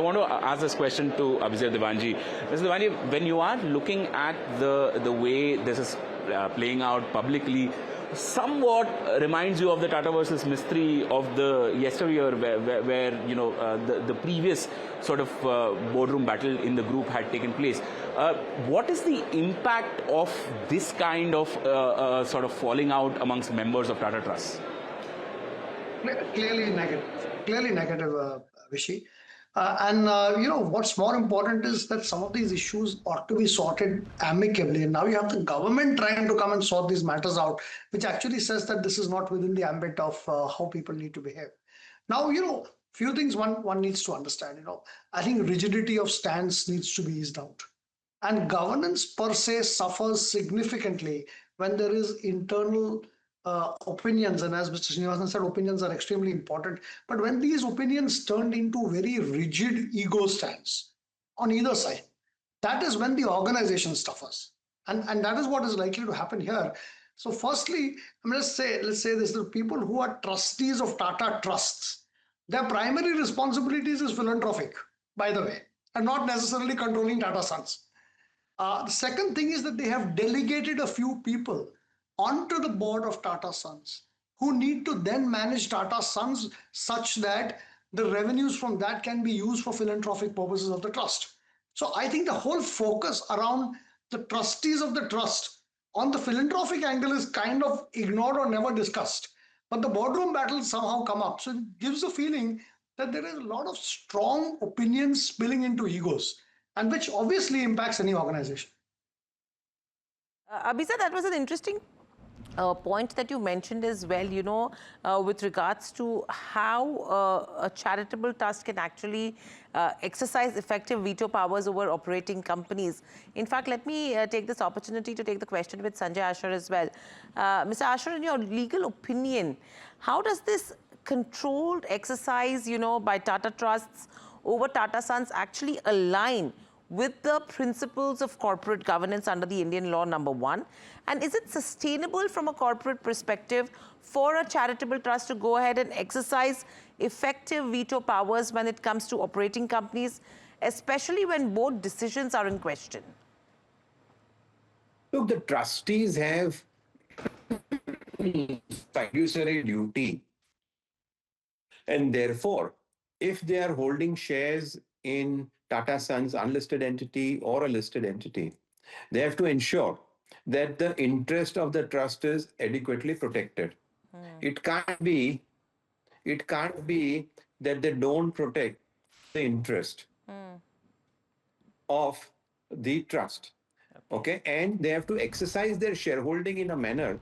want to ask this question to Abizer Diwanji. Mr. Diwanji, when you are looking at the way this is playing out publicly, somewhat reminds you of the Tata versus Mistry of the yesteryear, where you know the previous sort of boardroom battle in the group had taken place. What is the impact of this kind of sort of falling out amongst members of Tata Trust? Clearly negative, Vishy. You know, what's more important is that some of these issues ought to be sorted amicably. And now you have the government trying to come and sort these matters out, which actually says that this is not within the ambit of how people need to behave. Now, you know, few things one needs to understand. You know, I think rigidity of stance needs to be eased out. And governance per se suffers significantly when there is internal opinions, and as Mr. Srinivasan said, opinions are extremely important. But when these opinions turned into very rigid ego stands on either side, that is when the organization suffers, and that is what is likely to happen here. So, firstly, I mean, let's say this: the people who are trustees of Tata Trusts, their primary responsibilities is philanthropic, by the way, and not necessarily controlling Tata Sons. The second thing is that they have delegated a few people onto the board of Tata Sons who need to then manage Tata Sons such that the revenues from that can be used for philanthropic purposes of the trust. So I think the whole focus around the trustees of the trust on the philanthropic angle is kind of ignored or never discussed. But the boardroom battles somehow come up. So it gives a feeling that there is a lot of strong opinions spilling into egos, and which obviously impacts any organization. Abizer, that was an interesting point that you mentioned as well, you know, with regards to how a charitable trust can actually exercise effective veto powers over operating companies. In fact, let me take this opportunity to take the question with Sanjay Asher as well. Mr. Asher, in your legal opinion, how does this controlled exercise, you know, by Tata Trusts over Tata Sons actually align with the principles of corporate governance under the Indian law, number one? And is it sustainable from a corporate perspective for a charitable trust to go ahead and exercise effective veto powers when it comes to operating companies, especially when board decisions are in question? Look, the trustees have fiduciary duty. And therefore, if they are holding shares in Tata Sons unlisted entity or a listed entity, they have to ensure that the interest of the trust is adequately protected. It can't be that they don't protect the interest of the trust. Okay, and they have to exercise their shareholding in a manner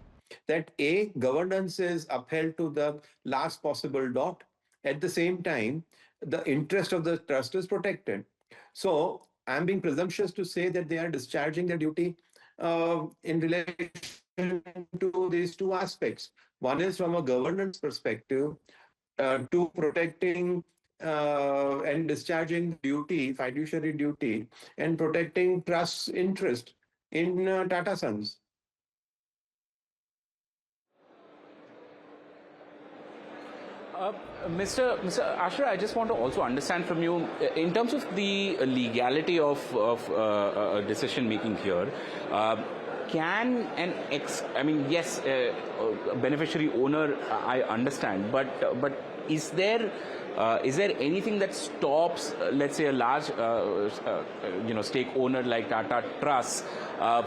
that A, governance is upheld to the last possible dot. At the same time, the interest of the trust is protected. So I'm being presumptuous to say that they are discharging their duty in relation to these two aspects. One is from a governance perspective to protecting and discharging duty, fiduciary duty, and protecting trust's interest in Tata Sons. Mr. Asher, I just want to also understand from you, in terms of the legality of decision making here, can I mean, yes, a beneficiary owner, I understand, but is there anything that stops, let's say, a large, stake owner like Tata Trust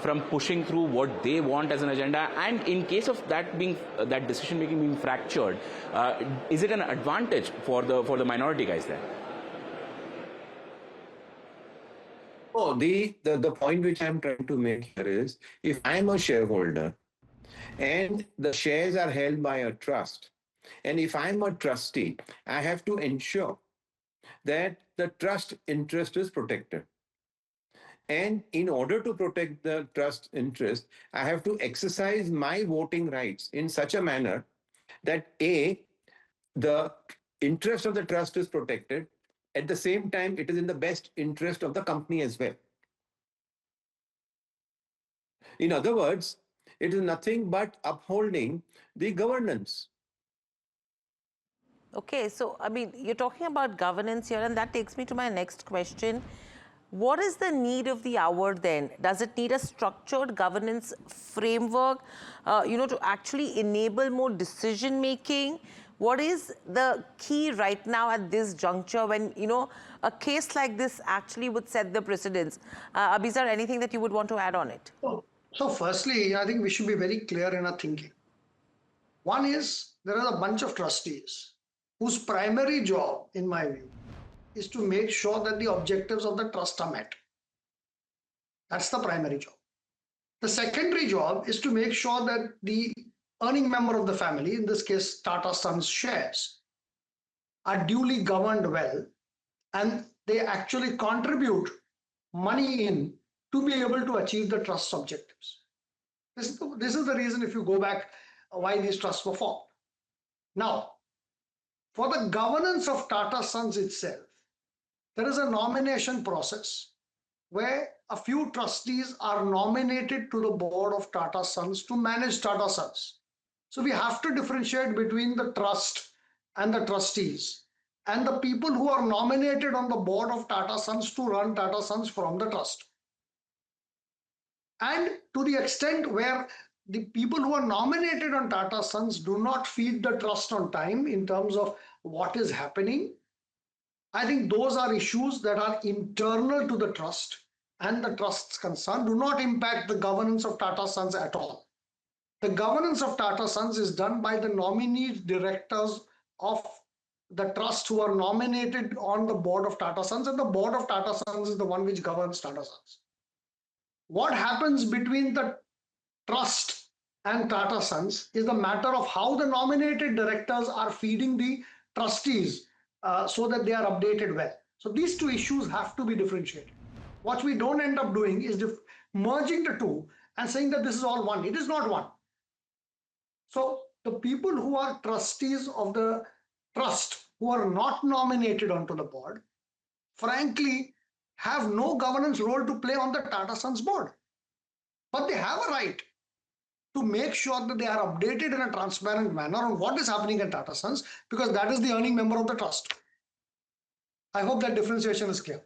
from pushing through what they want as an agenda? And in case of that decision making being fractured, is it an advantage for the minority guys there? Oh, the point which I'm trying to make here is, if I'm a shareholder and the shares are held by a trust, and if I'm a trustee, I have to ensure that the trust interest is protected. And in order to protect the trust interest, I have to exercise my voting rights in such a manner that A, the interest of the trust is protected. At the same time, it is in the best interest of the company as well. In other words, it is nothing but upholding the governance. Okay, so I mean, you're talking about governance here, and that takes me to my next question. What is the need of the hour then? Does it need a structured governance framework, to actually enable more decision making? What is the key right now at this juncture when, a case like this actually would set the precedence? Abizer, anything that you would want to add on it? So firstly, I think we should be very clear in our thinking. One is there are a bunch of trustees whose primary job, in my view, is to make sure that the objectives of the trust are met. That's the primary job. The secondary job is to make sure that the earning member of the family, in this case Tata Sons shares, are duly governed well and they actually contribute money in to be able to achieve the trust's objectives. This is the reason, if you go back, why these trusts were formed. Now, for the governance of Tata Sons itself, there is a nomination process where a few trustees are nominated to the board of Tata Sons to manage Tata Sons. So we have to differentiate between the trust and the trustees and the people who are nominated on the board of Tata Sons to run Tata Sons from the trust. And to the extent where the people who are nominated on Tata Sons do not feed the trust on time in terms of what is happening, I think those are issues that are internal to the trust and the trust's concern, do not impact the governance of Tata Sons at all. The governance of Tata Sons is done by the nominee directors of the trust who are nominated on the board of Tata Sons, and the board of Tata Sons is the one which governs Tata Sons. What happens between the trust and Tata Sons is the matter of how the nominated directors are feeding the trustees so that they are updated well. So these two issues have to be differentiated. What we don't end up doing is merging the two and saying that this is all one. It is not one. So the people who are trustees of the trust who are not nominated onto the board, frankly, have no governance role to play on the Tata Sons board. But they have a right to make sure that they are updated in a transparent manner on what is happening at Tata Sons, because that is the earning member of the trust. I hope that differentiation is clear.